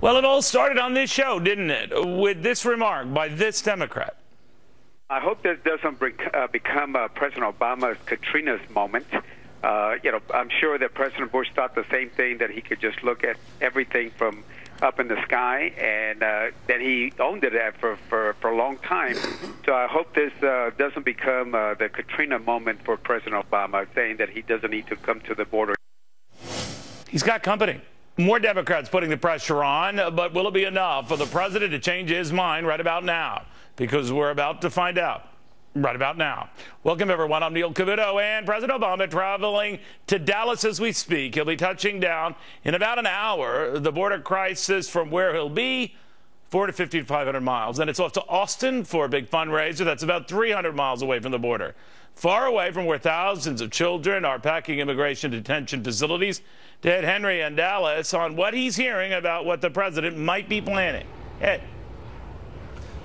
Well, it all started on this show, didn't it? With this remark by this Democrat. I hope this doesn't become President Obama's Katrina's moment. I'm sure that President Bush thought the same thing, that he could just look at everything from up in the sky, and that he owned it for a long time. So I hope this doesn't become the Katrina moment for President Obama, saying that he doesn't need to come to the border. He's got company. More Democrats putting the pressure on, but will it be enough for the president to change his mind right about now? Because we're about to find out right about now. Welcome, everyone. I'm V.A Cavuto, and President Obama traveling to Dallas as we speak. He'll be touching down in about an hour. The border crisis from where he'll be, 450 to 500 miles. Then it's off to Austin for a big fundraiser that's about 300 miles away from the border. Far away from where thousands of children are packing immigration detention facilities. Ed Henry in Dallas on what he's hearing about what the president might be planning. Ed.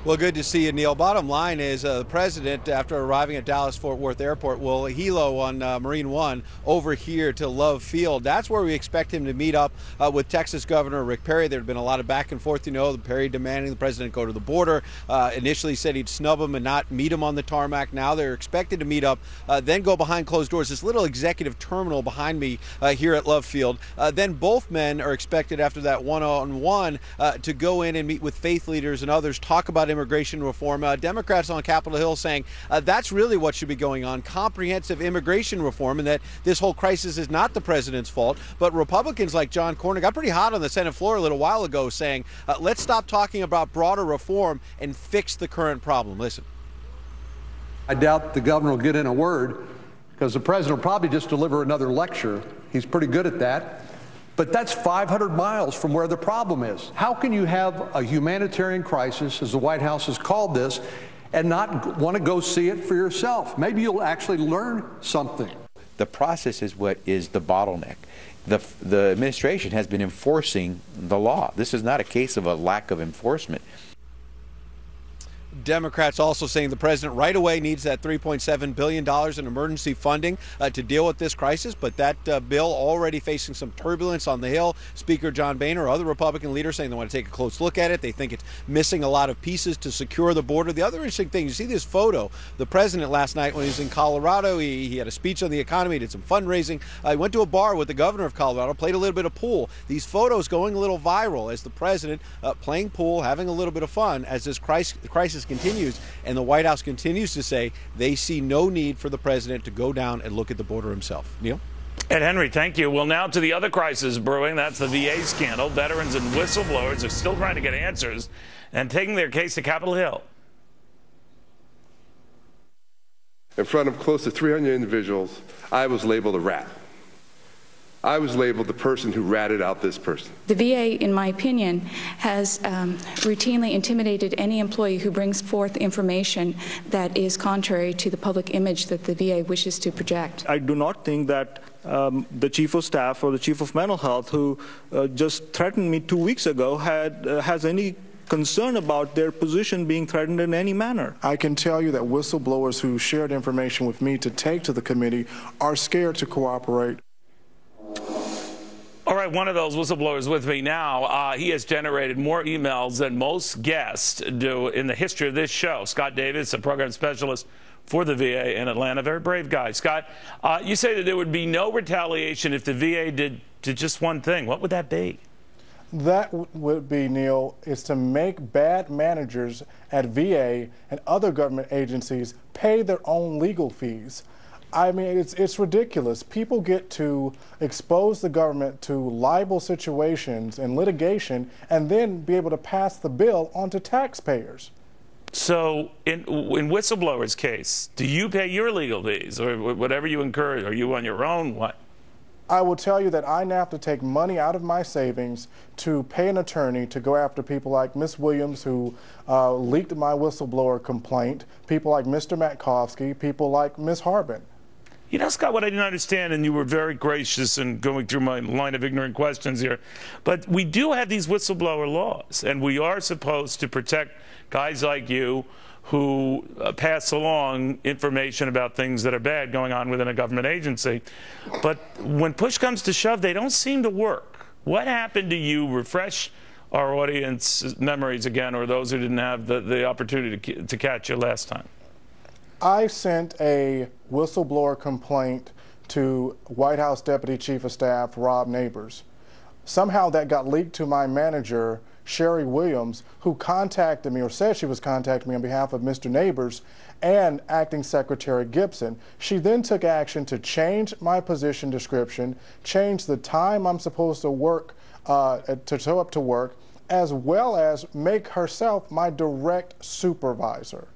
Well, good to see you, Neil. Bottom line is the president, after arriving at Dallas-Fort Worth Airport, will helo on Marine One over here to Love Field. That's where we expect him to meet up with Texas Governor Rick Perry. There had been a lot of back and forth, the Perry demanding the president go to the border. Initially said he'd snub him and not meet him on the tarmac. Now they're expected to meet up, then go behind closed doors. This little executive terminal behind me here at Love Field. Then both men are expected after that one-on-one to go in and meet with faith leaders and others, talk about immigration reform. Democrats on Capitol Hill saying that's really what should be going on, comprehensive immigration reform, and that this whole crisis is not the president's fault. But Republicans like John Cornyn got pretty hot on the Senate floor a little while ago saying, let's stop talking about broader reform and fix the current problem. Listen. I doubt the governor will get in a word, because the president will probably just deliver another lecture. He's pretty good at that. But that's 500 miles from where the problem is. How can you have a humanitarian crisis, as the White House has called this, and not want to go see it for yourself? Maybe you'll actually learn something. The process is what is the bottleneck. The administration has been enforcing the law. This is not a case of a lack of enforcement. Democrats also saying the president right away needs that $3.7 billion in emergency funding to deal with this crisis, but that bill already facing some turbulence on the Hill. Speaker John Boehner, other Republican leaders saying they want to take a close look at it. They think it's missing a lot of pieces to secure the border. The other interesting thing, you see this photo, the president last night when he was in Colorado, he had a speech on the economy, did some fundraising. He went to a bar with the governor of Colorado, played a little bit of pool. These photos going a little viral as the president playing pool, having a little bit of fun as this crisis continues, and the White House continues to say they see no need for the president to go down and look at the border himself. Neil? Ed Henry, thank you. Well, now to the other crisis brewing. That's the VA scandal. Veterans and whistleblowers are still trying to get answers and taking their case to Capitol Hill. In front of close to 300 individuals, I was labeled a rat. I was labeled the person who ratted out this person. The VA, in my opinion, has routinely intimidated any employee who brings forth information that is contrary to the public image that the VA wishes to project. I do not think that the chief of staff or the chief of mental health, who just threatened me 2 weeks ago, has any concern about their position being threatened in any manner. I can tell you that whistleblowers who shared information with me to take to the committee are scared to cooperate. All right, one of those whistleblowers with me now. He has generated more emails than most guests do in the history of this show. Scott Davis, a program specialist for the VA in Atlanta. Very brave guy. Scott, you say that there would be no retaliation if the VA did just one thing. What would that be? That would be, Neil, is to make bad managers at VA and other government agencies pay their own legal fees. I mean, it's ridiculous. People get to expose the government to liable situations and litigation and then be able to pass the bill on to taxpayers. So in whistleblowers' case, do you pay your legal fees or whatever you incur? Are you on your own? What? I will tell you that I now have to take money out of my savings to pay an attorney to go after people like Ms. Williams, who leaked my whistleblower complaint, people like Mr. Matkovsky, people like Ms. Harbin. You know, Scott, what I didn't understand, and you were very gracious in going through my line of ignorant questions here, but we do have these whistleblower laws, and we are supposed to protect guys like you who pass along information about things that are bad going on within a government agency. But when push comes to shove, they don't seem to work. What happened to you? Refresh our audience memories again, or those who didn't have the opportunity to catch you last time? I sent a whistleblower complaint to White House Deputy Chief of Staff Rob Neighbors. Somehow that got leaked to my manager, Sherry Williams, who contacted me, or said she was contacting me on behalf of Mr. Neighbors and Acting Secretary Gibson. She then took action to change my position description, change the time I'm supposed to work, to show up to work, as well as make herself my direct supervisor.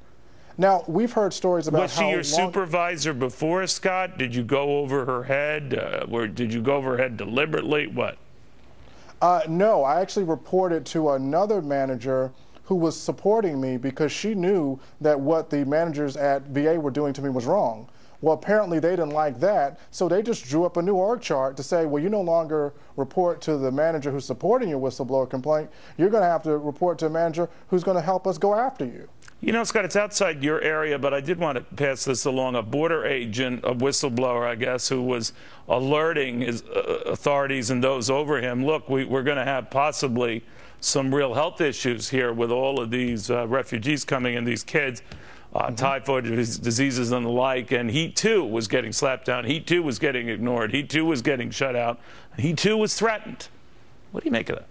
Now, we've heard stories about Was she your supervisor before, Scott? Did you go over her head? Or did you go over her head deliberately? What? No, I actually reported to another manager who was supporting me because she knew that what the managers at VA were doing to me was wrong. Well, apparently they didn't like that, so they just drew up a new org chart to say, well, you no longer report to the manager who's supporting your whistleblower complaint. You're going to have to report to a manager who's going to help us go after you. You know, Scott, it's outside your area, but I did want to pass this along. A border agent, a whistleblower, I guess, who was alerting his authorities and those over him, look, we're going to have possibly some real health issues here with all of these refugees coming in, these kids, typhoid diseases and the like, and he too was getting slapped down. He too was getting ignored. He too was getting shut out. He too was threatened. What do you make of that?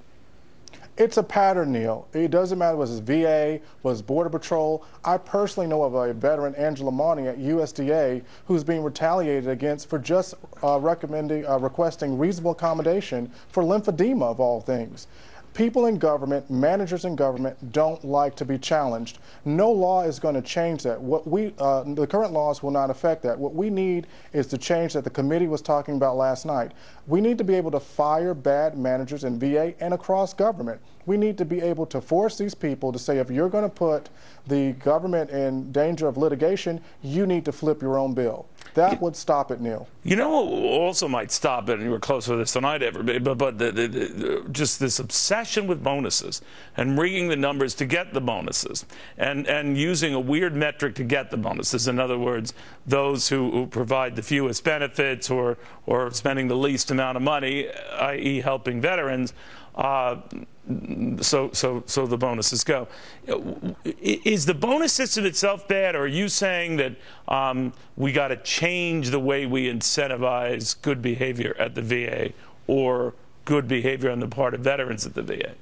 It's a pattern, Neil. It doesn't matter whether it's VA, whether it's Border Patrol. I personally know of a veteran, Angela Monty, at USDA, who's being retaliated against for just requesting reasonable accommodation for lymphedema, of all things. People in government, managers in government, don't like to be challenged. No law is going to change that. The current laws will not affect that. What we need is the change that the committee was talking about last night. We need to be able to fire bad managers in VA and across government. We need to be able to force these people to say, if you're going to put the government in danger of litigation, you need to flip your own bill. That would stop it, Neil. You know what also might stop it, and you were closer to this than I'd ever be, but just this obsession with bonuses and rigging the numbers to get the bonuses and using a weird metric to get the bonuses. In other words, those who provide the fewest benefits or spending the least amount of money, i.e. helping veterans, so the bonuses go. Is the bonus system itself bad, or are you saying that we got to change the way we incentivize good behavior at the VA or good behavior on the part of veterans at the VA?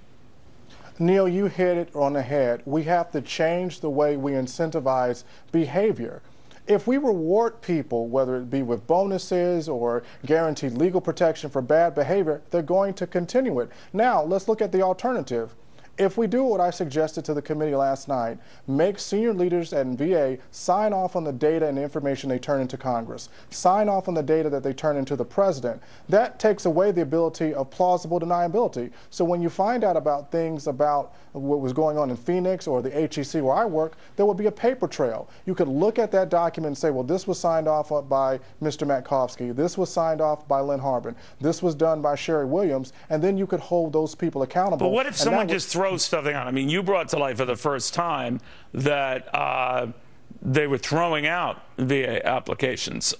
Neil, you hit it on the head. We have to change the way we incentivize behavior. If we reward people, whether it be with bonuses or guaranteed legal protection for bad behavior, they're going to continue it. Now, let's look at the alternative. If we do what I suggested to the committee last night, make senior leaders at VA sign off on the data and the information they turn into Congress, sign off on the data that they turn into the president, that takes away the ability of plausible deniability. So when you find out about things about what was going on in Phoenix or the HEC where I work, there will be a paper trail. You could look at that document and say, well, this was signed off by Mr. Matkovsky, this was signed off by Lynn Harbin, this was done by Sherry Williams, and then you could hold those people accountable. But what if someone just throws something out? I mean, you brought to light for the first time that they were throwing out VA applications.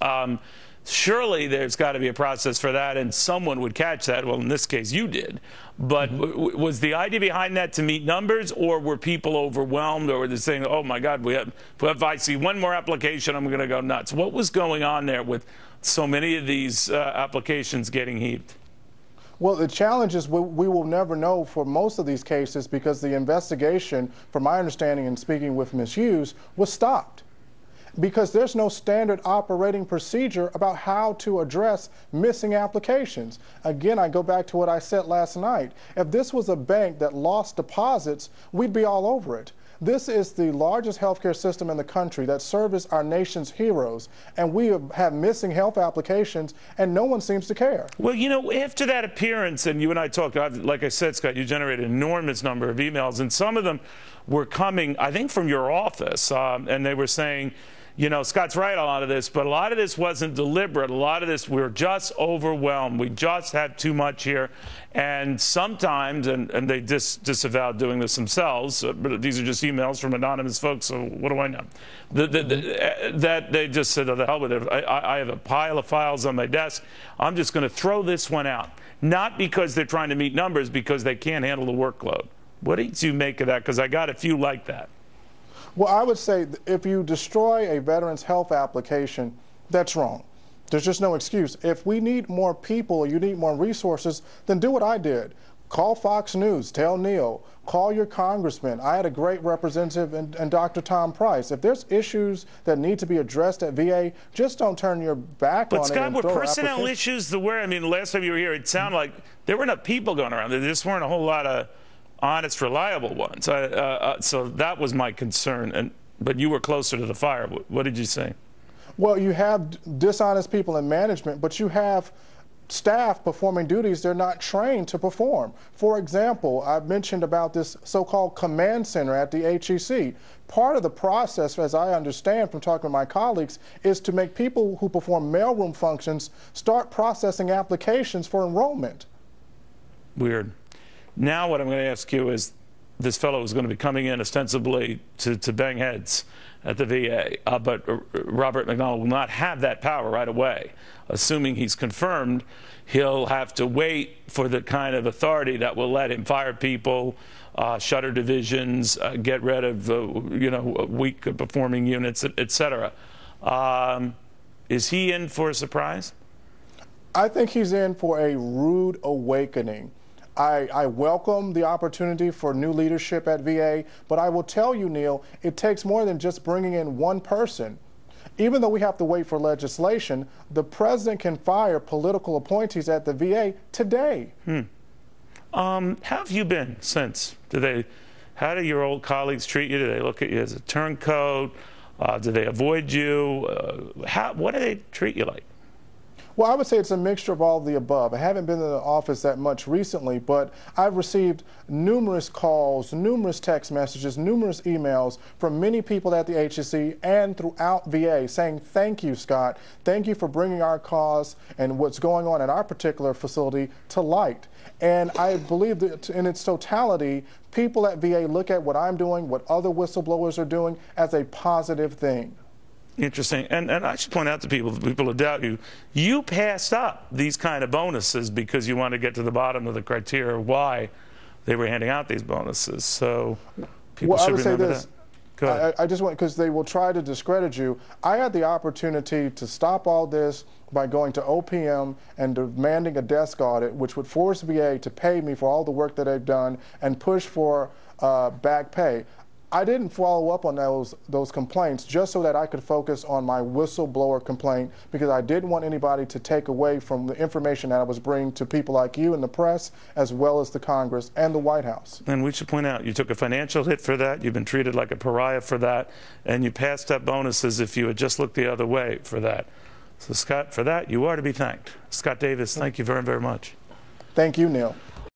Surely there's got to be a process for that, and someone would catch that. Well, in this case, you did. But was the idea behind that to meet numbers, or were people overwhelmed, or were they saying, oh, my God, if I see one more application, I'm going to go nuts? What was going on there with so many of these applications getting heaped? Well, the challenge is we will never know for most of these cases because the investigation, from my understanding and speaking with Ms. Hughes, was stopped because there's no standard operating procedure about how to address missing applications. Again, I go back to what I said last night. If this was a bank that lost deposits, we'd be all over it. This is the largest healthcare system in the country that serves our nation's heroes, and we have missing health applications, and no one seems to care. Well, you know, after that appearance, and you and I talked, like I said, Scott, you generated an enormous number of emails, and some of them were coming, I think, from your office, and they were saying, you know, Scott's right on a lot of this, but a lot of this wasn't deliberate. A lot of this, we're just overwhelmed. We just had too much here. And sometimes, and they disavowed doing this themselves, but these are just emails from anonymous folks, so what do I know? That they just said, oh, the hell with it. I have a pile of files on my desk. I'm just going to throw this one out. Not because they're trying to meet numbers, because they can't handle the workload. What did you make of that? Because I got a few like that. Well, I would say if you destroy a veteran's health application, that's wrong. There's just no excuse. If we need more people or you need more resources, then do what I did. Call Fox News, tell Neil, call your congressman. I had a great representative in Dr. Tom Price. If there's issues that need to be addressed at VA, just don't turn your back on it. But Scott, were personnel issues the where? I mean, last time you were here, it sounded like there were enough people going around. There just weren't a whole lot of honest, reliable ones. So that was my concern. But you were closer to the fire. What did you say? Well, you have dishonest people in management, but you have staff performing duties they're not trained to perform. For example, I've mentioned about this so-called command center at the HEC. Part of the process, as I understand from talking to my colleagues, is to make people who perform mailroom functions start processing applications for enrollment. Weird. Now what I'm going to ask you is, this fellow is going to be coming in ostensibly to bang heads at the VA, but Robert McDonald will not have that power right away. Assuming he's confirmed, he'll have to wait for the kind of authority that will let him fire people, shutter divisions, get rid of weak performing units, etc. Is he in for a surprise? I think he's in for a rude awakening. I welcome the opportunity for new leadership at VA, but I will tell you, Neil, it takes more than just bringing in one person. Even though we have to wait for legislation, the president can fire political appointees at the VA today. How have you been since? How do your old colleagues treat you? Do they look at you as a turncoat? Do they avoid you? What do they treat you like? Well, I would say it's a mixture of all of the above. I haven't been in the office that much recently, but I've received numerous calls, numerous text messages, numerous emails from many people at the HEC and throughout VA saying, thank you, Scott. Thank you for bringing our cause and what's going on in our particular facility to light. And I believe that in its totality, people at VA look at what I'm doing, what other whistleblowers are doing, as a positive thing. Interesting. And I should point out to people who doubt you, you passed up these kind of bonuses because you want to get to the bottom of the criteria why they were handing out these bonuses. So people should remember that. Go ahead. I just want, because they will try to discredit you. I had the opportunity to stop all this by going to OPM and demanding a desk audit, which would force VA to pay me for all the work that they've done and push for back pay. I didn't follow up on those complaints just so that I could focus on my whistleblower complaint, because I didn't want anybody to take away from the information that I was bringing to people like you in the press, as well as the Congress and the White House. And we should point out, you took a financial hit for that, you've been treated like a pariah for that, and you passed up bonuses if you had just looked the other way for that. So Scott, for that, you are to be thanked. Scott Davis, thank you very, very much. Thank you, Neil.